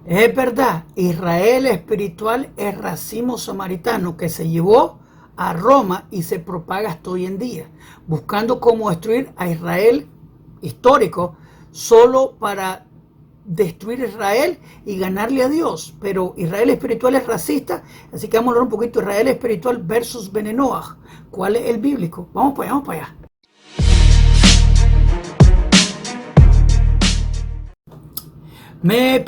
Es verdad, Israel espiritual es racimo samaritano que se llevó a Roma y se propaga hasta hoy en día, buscando cómo destruir a Israel histórico solo para destruir Israel y ganarle a Dios. Pero Israel espiritual es racista, así que vamos a hablar un poquito de Israel espiritual versus Benenoach. ¿Cuál es el bíblico? Vamos para allá, vamos para allá. Me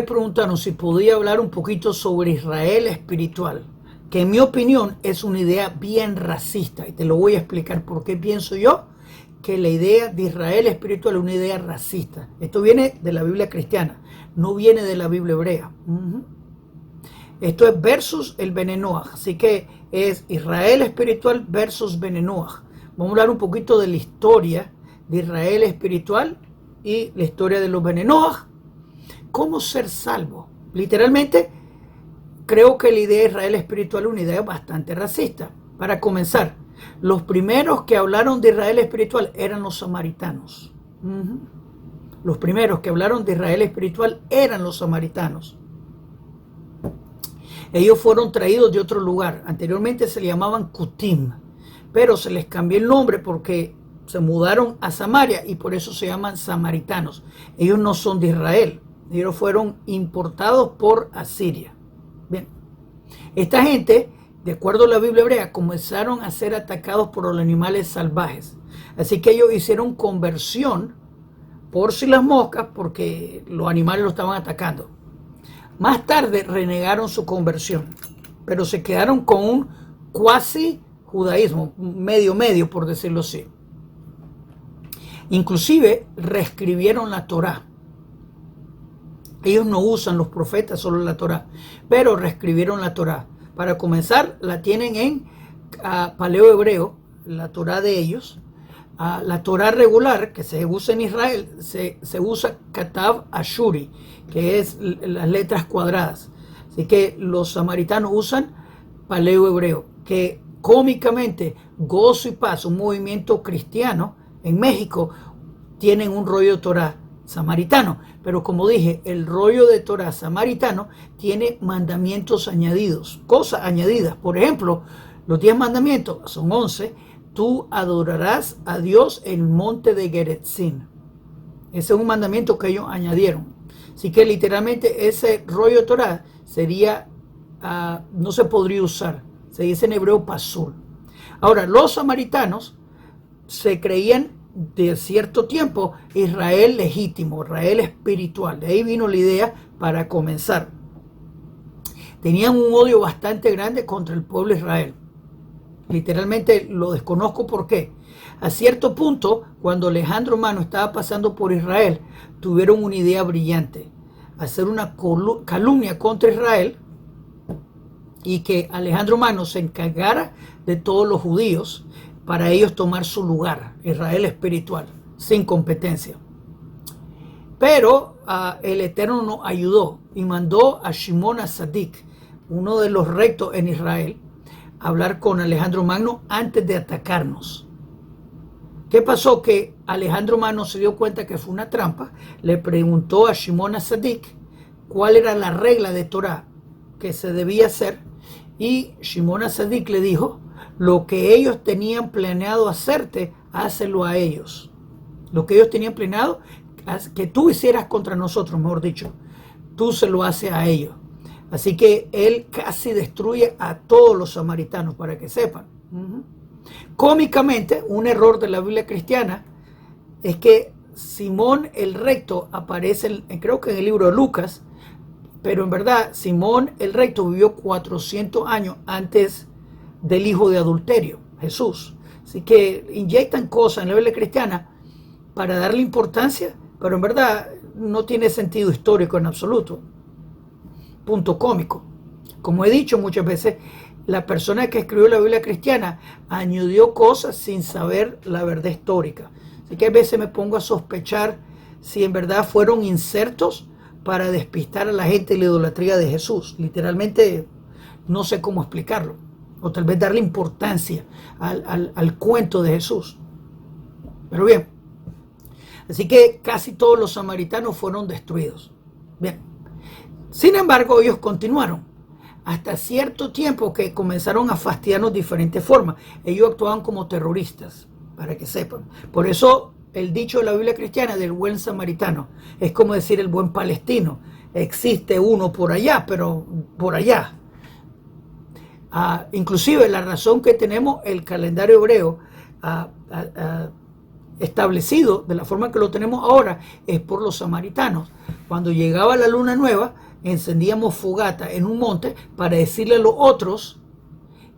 preguntaron si podía hablar un poquito sobre Israel espiritual, que en mi opinión es una idea bien racista, y te lo voy a explicar por qué pienso yo que la idea de Israel espiritual es una idea racista. Esto viene de la Biblia cristiana, no viene de la Biblia hebrea. Esto es versus el Benenoach, así que es Israel espiritual versus Benenoach. Vamos a hablar un poquito de la historia de Israel espiritual y la historia de los Benenoach. ¿Cómo ser salvo? Literalmente, creo que la idea de Israel espiritual es una idea bastante racista. Para comenzar, los primeros que hablaron de Israel espiritual eran los samaritanos. Los primeros que hablaron de Israel espiritual eran los samaritanos. Ellos fueron traídos de otro lugar. Anteriormente se le llamaban Kutim, pero se les cambió el nombre porque se mudaron a Samaria y por eso se llaman samaritanos. Ellos no son de Israel. Ellos fueron importados por Asiria. Bien, esta gente, de acuerdo a la Biblia hebrea, comenzaron a ser atacados por los animales salvajes. Así que ellos hicieron conversión por si las moscas porque los animales lo estaban atacando. Más tarde renegaron su conversión, pero se quedaron con un cuasi judaísmo, medio por decirlo así. Inclusive reescribieron la Torá. Ellos no usan los profetas, solo la Torá, pero reescribieron la Torá. Para comenzar, la tienen en paleo hebreo, la Torá de ellos. La Torá regular que se usa en Israel se usa Katav Ashuri, que es las letras cuadradas. Así que los samaritanos usan paleo hebreo, que cómicamente Gozo y Paz, un movimiento cristiano en México, tienen un rollo de Torá samaritano, pero como dije, el rollo de Torá samaritano tiene mandamientos añadidos, cosas añadidas. Por ejemplo, los 10 mandamientos son 11. Tú adorarás a Dios en el monte de Gerizim. Ese es un mandamiento que ellos añadieron. Así que literalmente ese rollo de Torá sería, no se podría usar. Se dice en hebreo pasul. Ahora, los samaritanos se creían de cierto tiempo Israel legítimo, Israel espiritual. De ahí vino la idea para comenzar. Tenían un odio bastante grande contra el pueblo de Israel. Literalmente lo desconozco por qué. A cierto punto, cuando Alejandro Magno estaba pasando por Israel, tuvieron una idea brillante: hacer una calumnia contra Israel y que Alejandro Magno se encargara de todos los judíos para ellos tomar su lugar, Israel espiritual, sin competencia. Pero el Eterno nos ayudó y mandó a Shimon HaTzadik, uno de los rectos en Israel, a hablar con Alejandro Magno antes de atacarnos. ¿Qué pasó? Que Alejandro Magno se dio cuenta que fue una trampa, le preguntó a Shimon HaTzadik cuál era la regla de Torah que se debía hacer, y Shimon HaTzadik le dijo: lo que ellos tenían planeado hacerte, hácelo a ellos. Lo que ellos tenían planeado que tú hicieras contra nosotros, mejor dicho, tú se lo haces a ellos. Así que él casi destruye a todos los samaritanos, para que sepan. Cómicamente, un error de la Biblia cristiana es que Simón el recto aparece, creo que en el libro de Lucas, pero en verdad Simón el recto vivió 400 años antes del hijo de adulterio, Jesús. Así que inyectan cosas en la Biblia cristiana para darle importancia, pero en verdad no tiene sentido histórico en absoluto. Punto cómico. Como he dicho muchas veces, la persona que escribió la Biblia cristiana añadió cosas sin saber la verdad histórica. Así que a veces me pongo a sospechar si en verdad fueron insertos para despistar a la gente de la idolatría de Jesús. Literalmente no sé cómo explicarlo. O tal vez darle importancia al cuento de Jesús. Pero bien, así que casi todos los samaritanos fueron destruidos. Bien, Sin embargo, ellos continuaron hasta cierto tiempo que comenzaron a fastidiarnos de diferentes formas. Ellos actuaban como terroristas, para que sepan. Por eso el dicho de la Biblia cristiana del buen samaritano es como decir el buen palestino. Existe uno por allá, pero por allá. Inclusive la razón que tenemos el calendario hebreo establecido de la forma que lo tenemos ahora es por los samaritanos. Cuando llegaba la luna nueva, encendíamos fogata en un monte para decirle a los otros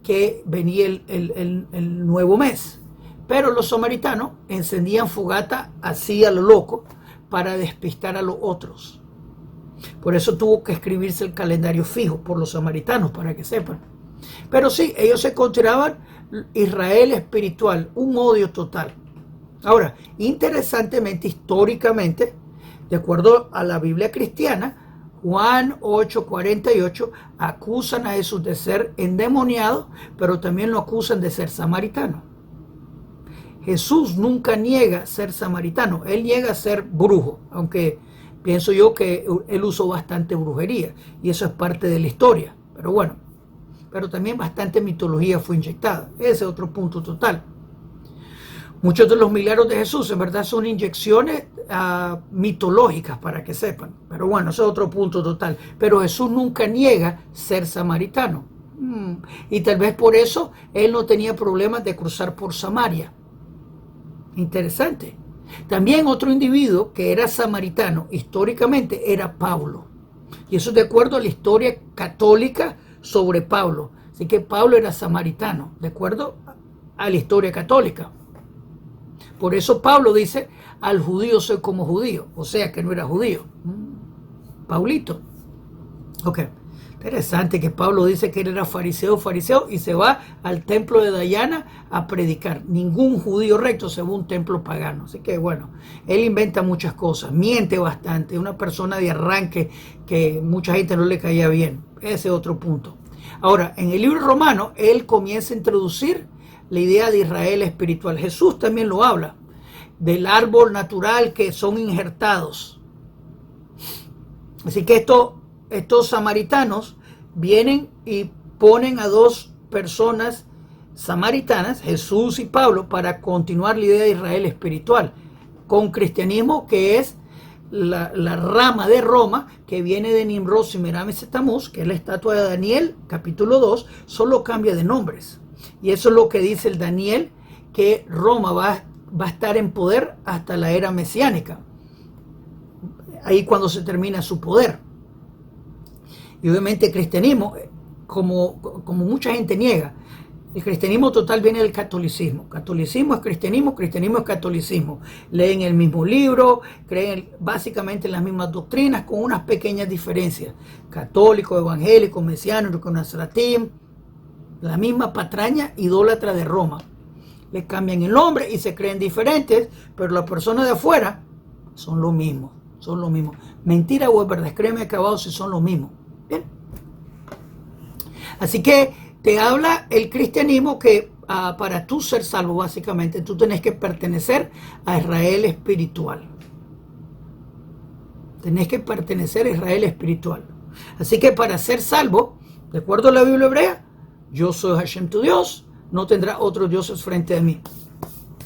que venía el nuevo mes. Pero los samaritanos encendían fogata así a lo loco para despistar a los otros. Por eso tuvo que escribirse el calendario fijo por los samaritanos, para que sepan. Pero sí, ellos se consideraban Israel espiritual, un odio total. Ahora, interesantemente, históricamente, de acuerdo a la Biblia cristiana, Juan 8:48 acusan a Jesús de ser endemoniado, pero también lo acusan de ser samaritano. Jesús nunca niega ser samaritano, él niega ser brujo, aunque pienso yo que él usó bastante brujería y eso es parte de la historia, pero bueno, pero también bastante mitología fue inyectada, ese es otro punto total. Muchos de los milagros de Jesús en verdad son inyecciones mitológicas, para que sepan. Pero bueno, ese es otro punto total. Pero Jesús nunca niega ser samaritano. Y tal vez por eso él no tenía problemas de cruzar por Samaria. Interesante. También otro individuo que era samaritano históricamente era Pablo. Y eso es de acuerdo a la historia católica sobre Pablo. Así que Pablo era samaritano, de acuerdo a la historia católica. Por eso Pablo dice, al judío soy como judío, o sea que no era judío. Paulito. Ok, interesante que Pablo dice que él era fariseo y se va al templo de Diana a predicar. Ningún judío recto se va a un templo pagano. Así que bueno, él inventa muchas cosas, miente bastante, una persona de arranque que mucha gente no le caía bien. Ese es otro punto. Ahora, en el libro romano, él comienza a introducir la idea de Israel espiritual. Jesús también lo habla, del árbol natural que son injertados. Así que estos samaritanos vienen y ponen a dos personas samaritanas, Jesús y Pablo, para continuar la idea de Israel espiritual, con cristianismo, que es la rama de Roma que viene de Nimrod y Merames y Tamuz, que es la estatua de Daniel, capítulo 2, solo cambia de nombres. Y eso es lo que dice el Daniel, que Roma va a estar en poder hasta la era mesiánica. Ahí cuando se termina su poder. Y obviamente el cristianismo, como mucha gente niega, el cristianismo total viene del catolicismo. Catolicismo es cristianismo, cristianismo es catolicismo. Leen el mismo libro, creen básicamente en las mismas doctrinas con unas pequeñas diferencias. Católico, evangélico, mesiánico, nazarín, la misma patraña idólatra de Roma. Le cambian el nombre y se creen diferentes, pero las personas de afuera son lo mismo. Son lo mismo. Mentira o es verdad, créeme acabado si son lo mismo. Bien. Así que te habla el cristianismo que para tú ser salvo, básicamente, tú tenés que pertenecer a Israel espiritual. Tenés que pertenecer a Israel espiritual. Así que para ser salvo, de acuerdo a la Biblia hebrea, yo soy Hashem tu Dios, no tendrá otros dioses frente a mí.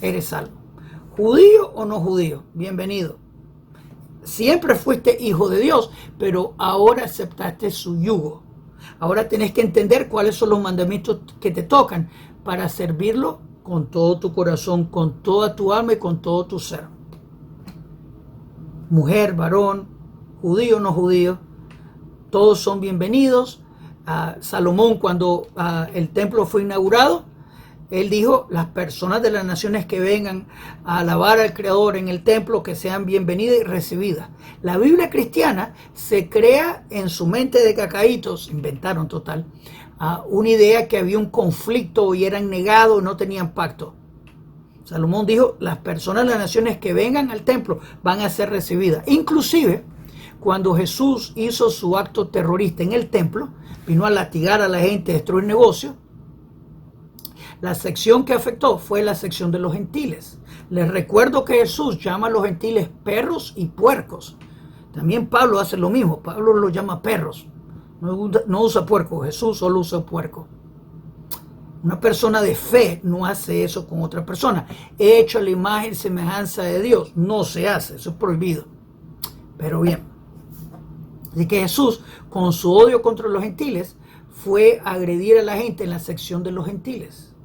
Eres salvo. Judío o no judío, bienvenido. Siempre fuiste hijo de Dios, pero ahora aceptaste su yugo. Ahora tenés que entender cuáles son los mandamientos que te tocan para servirlo con todo tu corazón, con toda tu alma y con todo tu ser. Mujer, varón, judío o no judío, todos son bienvenidos. Salomón, cuando el templo fue inaugurado, él dijo, las personas de las naciones que vengan a alabar al Creador en el templo, que sean bienvenidas y recibidas. La Biblia cristiana se crea en su mente de cacaitos, inventaron total, una idea que había un conflicto y eran negados, no tenían pacto. Salomón dijo, las personas de las naciones que vengan al templo van a ser recibidas. Inclusive, cuando Jesús hizo su acto terrorista en el templo, vino a latigar a la gente, destruir negocios, la sección que afectó fue la sección de los gentiles. Les recuerdo que Jesús llama a los gentiles perros y puercos. También Pablo hace lo mismo. Pablo lo llama perros. No usa puerco. Jesús solo usa puerco. Una persona de fe no hace eso con otra persona. Hecho a la imagen y semejanza de Dios. No se hace. Eso es prohibido. Pero bien. Así que Jesús, con su odio contra los gentiles, fue a agredir a la gente en la sección de los gentiles.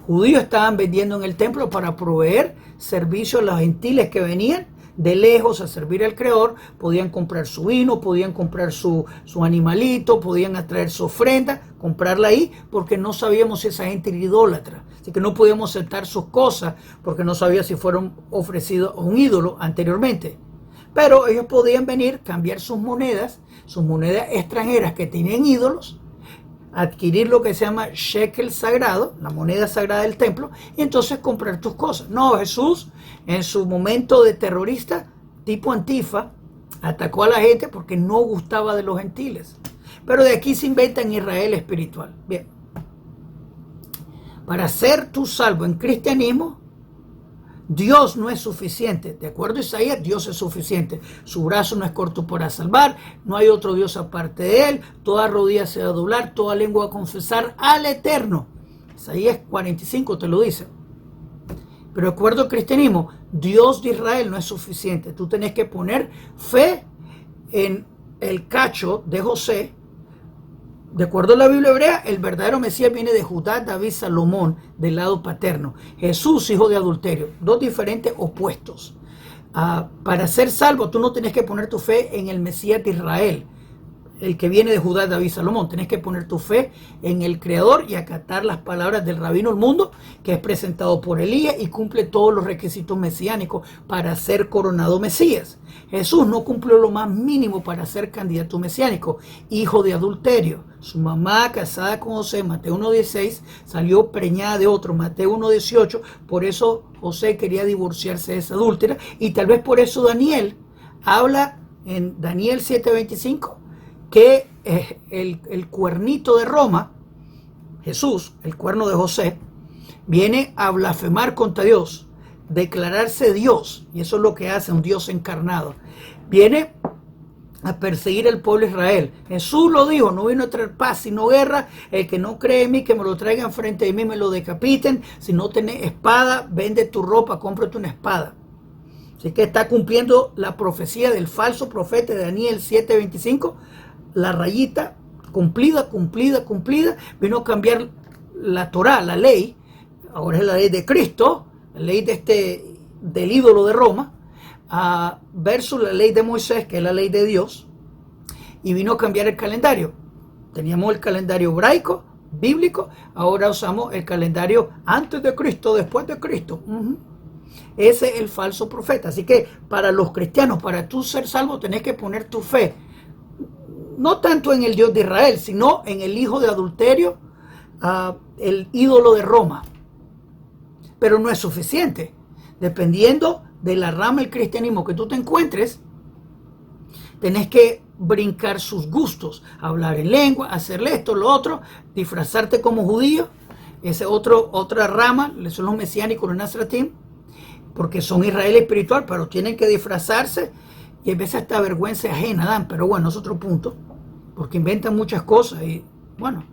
Judíos estaban vendiendo en el templo para proveer servicio a los gentiles que venían de lejos a servir al Creador. Podían comprar su vino, podían comprar su animalito, podían traer su ofrenda, comprarla ahí, porque no sabíamos si esa gente era idólatra. Así que no podíamos aceptar sus cosas porque no sabía si fueron ofrecidos a un ídolo anteriormente. Pero ellos podían venir, cambiar sus monedas extranjeras que tenían ídolos, adquirir lo que se llama shekel sagrado, la moneda sagrada del templo, y entonces comprar tus cosas. No, Jesús, en su momento de terrorista, tipo Antifa, atacó a la gente porque no gustaba de los gentiles. Pero de aquí se inventa en Israel espiritual. Bien. Para ser tú salvo en cristianismo, Dios no es suficiente. De acuerdo a Isaías, Dios es suficiente. Su brazo no es corto para salvar. No hay otro Dios aparte de él. Toda rodilla se va a doblar, toda lengua va a confesar al Eterno. Isaías 45 te lo dice. Pero de acuerdo al cristianismo, Dios de Israel no es suficiente. Tú tenés que poner fe en el cacho de José. De acuerdo a la Biblia hebrea, el verdadero Mesías viene de Judá, David, Salomón, del lado paterno. Jesús, hijo de adulterio. Dos diferentes opuestos. Para ser salvo, tú no tienes que poner tu fe en el Mesías de Israel, el que viene de Judá, David, Salomón. Tienes que poner tu fe en el Creador y acatar las palabras del Rabino del Mundo, que es presentado por Elías y cumple todos los requisitos mesiánicos para ser coronado Mesías. Jesús no cumplió lo más mínimo para ser candidato mesiánico, hijo de adulterio. Su mamá, casada con José, Mateo 1:16, salió preñada de otro, Mateo 1:18. Por eso José quería divorciarse de esa adúltera, y tal vez por eso Daniel habla en Daniel 7:25 que el cuernito de Roma, Jesús, el cuerno de José, viene a blasfemar contra Dios, declararse Dios, y eso es lo que hace un Dios encarnado. Viene a perseguir al pueblo de Israel. Jesús lo dijo: no vino a traer paz sino guerra. El que no cree en mí, que me lo traigan frente de mí, me lo decapiten. Si no tenés espada, vende tu ropa, cómprate una espada. Así que está cumpliendo la profecía del falso profeta de Daniel 7:25. La rayita cumplida. Vino a cambiar la Torá, la ley. Ahora es la ley de Cristo, la ley del ídolo de Roma, versus la ley de Moisés, que es la ley de Dios, y vino a cambiar el calendario. Teníamos el calendario hebraico, bíblico, ahora usamos el calendario antes de Cristo, después de Cristo. Ese es el falso profeta. Así que para los cristianos, para tú ser salvo, tenés que poner tu fe, no tanto en el Dios de Israel, sino en el hijo de adulterio, el ídolo de Roma. Pero no es suficiente. Dependiendo de la rama del cristianismo que tú te encuentres, tenés que brincar sus gustos, hablar en lengua, hacerle esto, lo otro, disfrazarte como judío. Esa es otra rama, son los mesiánicos, los nazratín, porque son Israel espiritual, pero tienen que disfrazarse, y a veces hasta vergüenza ajena dan, pero bueno, es otro punto, porque inventan muchas cosas. Y bueno,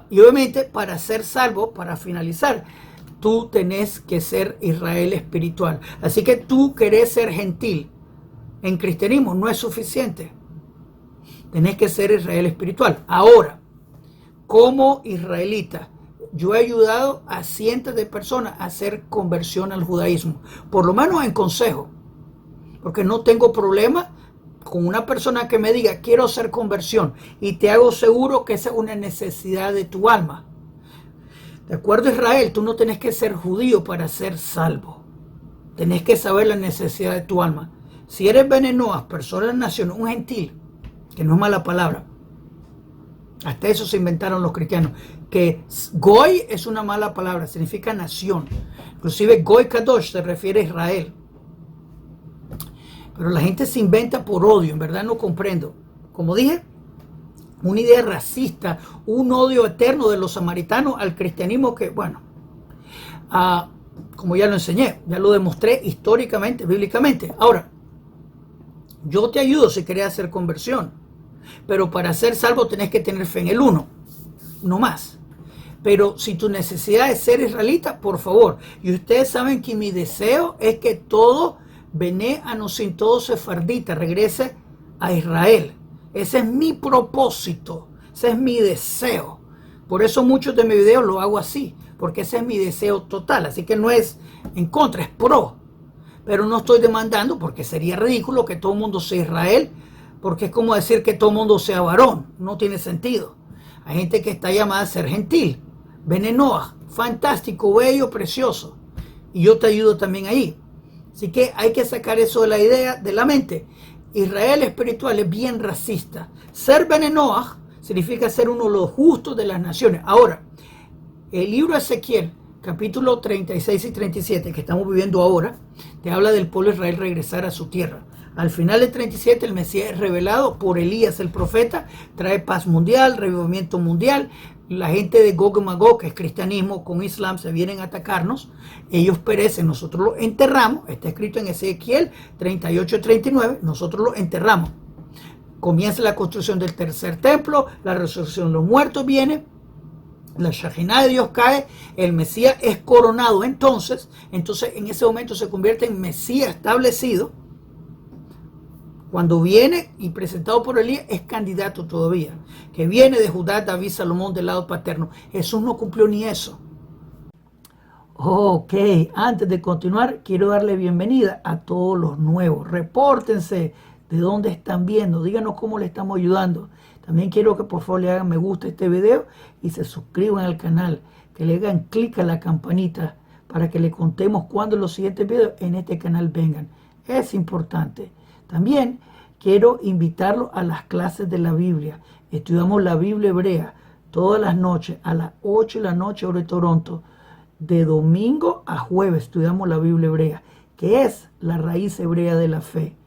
y obviamente para ser salvo, para finalizar, tú tenés que ser Israel espiritual. Así que tú querés ser gentil en cristianismo, no es suficiente. Tenés que ser Israel espiritual. Ahora, como israelita, yo he ayudado a cientos de personas a hacer conversión al judaísmo, por lo menos en consejo, porque no tengo problema con una persona que me diga: quiero hacer conversión, y te hago seguro que esa es una necesidad de tu alma. De acuerdo a Israel, tú no tenés que ser judío para ser salvo. Tenés que saber la necesidad de tu alma. Si eres Benenoas, persona de nación, un gentil, que no es mala palabra, hasta eso se inventaron los cristianos, que Goy es una mala palabra, significa nación. Inclusive Goy Kadosh se refiere a Israel. Pero la gente se inventa por odio, en verdad no comprendo. Como dije, una idea racista, un odio eterno de los samaritanos al cristianismo que, bueno, como ya lo enseñé, ya lo demostré históricamente, bíblicamente. Ahora, Yo te ayudo si querés hacer conversión, pero para ser salvo tenés que tener fe en el uno, no más. Pero si tu necesidad es ser israelita, por favor. Y ustedes saben que mi deseo es que todo Bené Anosim, todo sefardita, regrese a Israel. Ese es mi propósito, ese es mi deseo. Por eso muchos de mis videos lo hago así, porque ese es mi deseo total. Así que no es en contra, es pro. Pero no estoy demandando, porque sería ridículo que todo el mundo sea Israel, porque es como decir que todo el mundo sea varón. No tiene sentido. Hay gente que está llamada a ser gentil. Bené Noach, fantástico, bello, precioso. Y yo te ayudo también ahí. Así que hay que sacar eso de la idea, de la mente. Israel espiritual es bien racista. Ser Bené Noach significa ser uno de los justos de las naciones. Ahora, el libro de Ezequiel, capítulo 36 y 37, que estamos viviendo ahora, te habla del pueblo de Israel regresar a su tierra. Al final del 37, el Mesías es revelado por Elías el profeta, trae paz mundial, revivimiento mundial. La gente de Gog y Magog, que es cristianismo con Islam, se vienen a atacarnos. Ellos perecen, nosotros los enterramos. Está escrito en Ezequiel 38-39, nosotros los enterramos. Comienza la construcción del tercer templo, la resurrección de los muertos viene, la Shejinah de Dios cae, el Mesías es coronado. Entonces en ese momento se convierte en Mesías establecido. Cuando viene y presentado por Elías, es candidato todavía. Que viene de Judá, David, Salomón del lado paterno. Jesús no cumplió ni eso. Ok, antes de continuar, quiero darle bienvenida a todos los nuevos. Repórtense de dónde están viendo. Díganos cómo le estamos ayudando. También quiero que por favor le hagan me gusta a este video y se suscriban al canal. Que le hagan clic a la campanita para que le contemos cuando los siguientes videos en este canal vengan. Es importante. También quiero invitarlos a las clases de la Biblia. Estudiamos la Biblia hebrea todas las noches a las 8 de la noche hora de Toronto. De domingo a jueves estudiamos la Biblia hebrea, que es la raíz hebrea de la fe.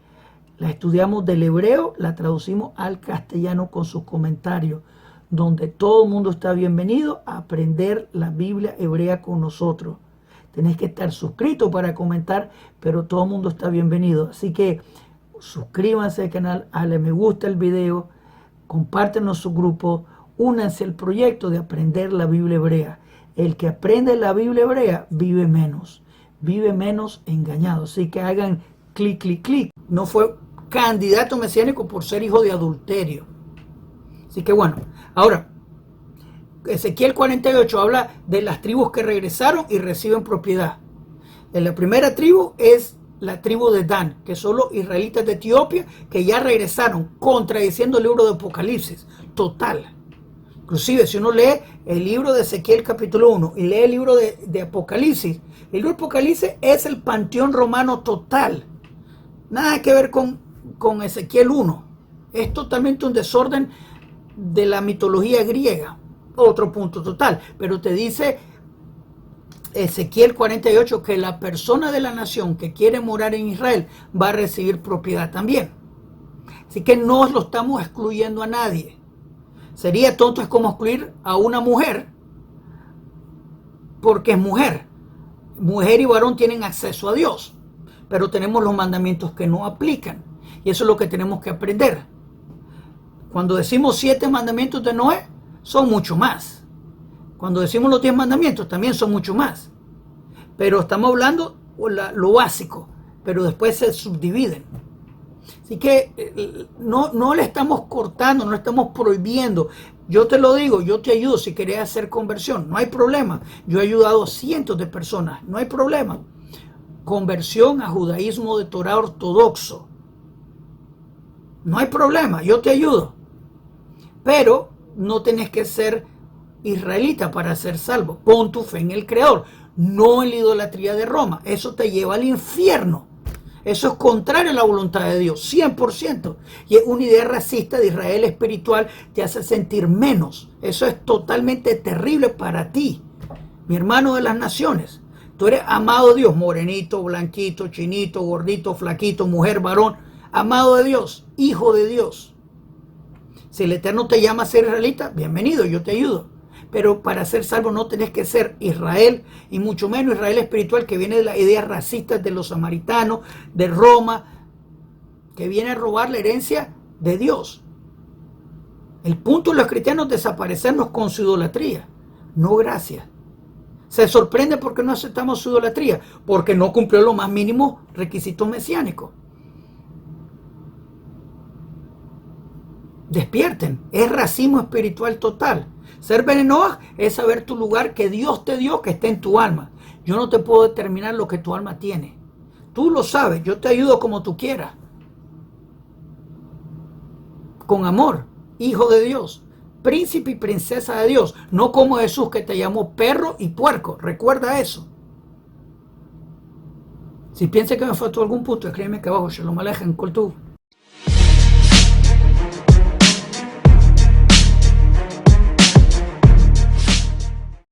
La estudiamos del hebreo, la traducimos al castellano con sus comentarios, donde todo el mundo está bienvenido a aprender la Biblia hebrea con nosotros. Tenés que estar suscrito para comentar, pero todo el mundo está bienvenido. Así que suscríbanse al canal, dale me gusta el video, compártenos su grupo, únanse al proyecto de aprender la Biblia hebrea. El que aprende la Biblia hebrea vive menos engañado. Así que hagan clic, clic, clic. No fue candidato mesiánico por ser hijo de adulterio. Así que bueno, ahora, Ezequiel 48 habla de las tribus que regresaron y reciben propiedad. En la primera tribu es la tribu de Dan, que son los israelitas de Etiopía, que ya regresaron, contradiciendo el libro de Apocalipsis, total. Inclusive, si uno lee el libro de Ezequiel capítulo 1 y lee el libro de Apocalipsis, el libro de Apocalipsis es el panteón romano total. Nada que ver con Ezequiel 1. Es totalmente un desorden de la mitología griega. Otro punto total. Pero te dice Ezequiel 48 que la persona de la nación que quiere morar en Israel va a recibir propiedad también. Así que no lo estamos excluyendo a nadie. Sería tonto, es como excluir a una mujer porque es mujer. Mujer y varón tienen acceso a Dios, pero tenemos los mandamientos que no aplican. Y eso es lo que tenemos que aprender. Cuando decimos 7 mandamientos de Noé, son mucho más. Cuando decimos los 10 mandamientos, también son mucho más. Pero estamos hablando lo básico, pero después se subdividen. Así que no le estamos cortando, no le estamos prohibiendo. Yo te lo digo, yo te ayudo si querés hacer conversión, no hay problema. Yo he ayudado a cientos de personas, no hay problema. Conversión a judaísmo de Torah ortodoxo. No hay problema, yo te ayudo. Pero no tenés que ser israelita para ser salvo. Pon tu fe en el Creador, no en la idolatría de Roma. Eso te lleva al infierno. Eso es contrario a la voluntad de Dios, 100%. Y es una idea racista de Israel espiritual, te hace sentir menos. Eso es totalmente terrible para ti, mi hermano de las naciones. Tú eres amado de Dios, morenito, blanquito, chinito, gordito, flaquito, mujer, varón. Amado de Dios, hijo de Dios. Si el Eterno te llama a ser israelita, bienvenido, yo te ayudo. Pero para ser salvo no tenés que ser Israel, y mucho menos Israel espiritual, que viene de las ideas racistas de los samaritanos, de Roma. que viene a robar la herencia de Dios. El punto de los cristianos es desaparecernos con su idolatría, no gracia. Se sorprende porque no aceptamos su idolatría, porque no cumplió los más mínimos requisitos mesiánicos. Despierten, es racismo espiritual total. Ser Bene Noach es saber tu lugar que Dios te dio, que está en tu alma. Yo no te puedo determinar lo que tu alma tiene. Tú lo sabes, yo te ayudo como tú quieras. Con amor, hijo de Dios, príncipe y princesa de Dios, no como Jesús que te llamó perro y puerco. Recuerda eso. Si piensas que me faltó algún punto, escríbeme aquí abajo. Shalom Aleichem, Kol Tuv.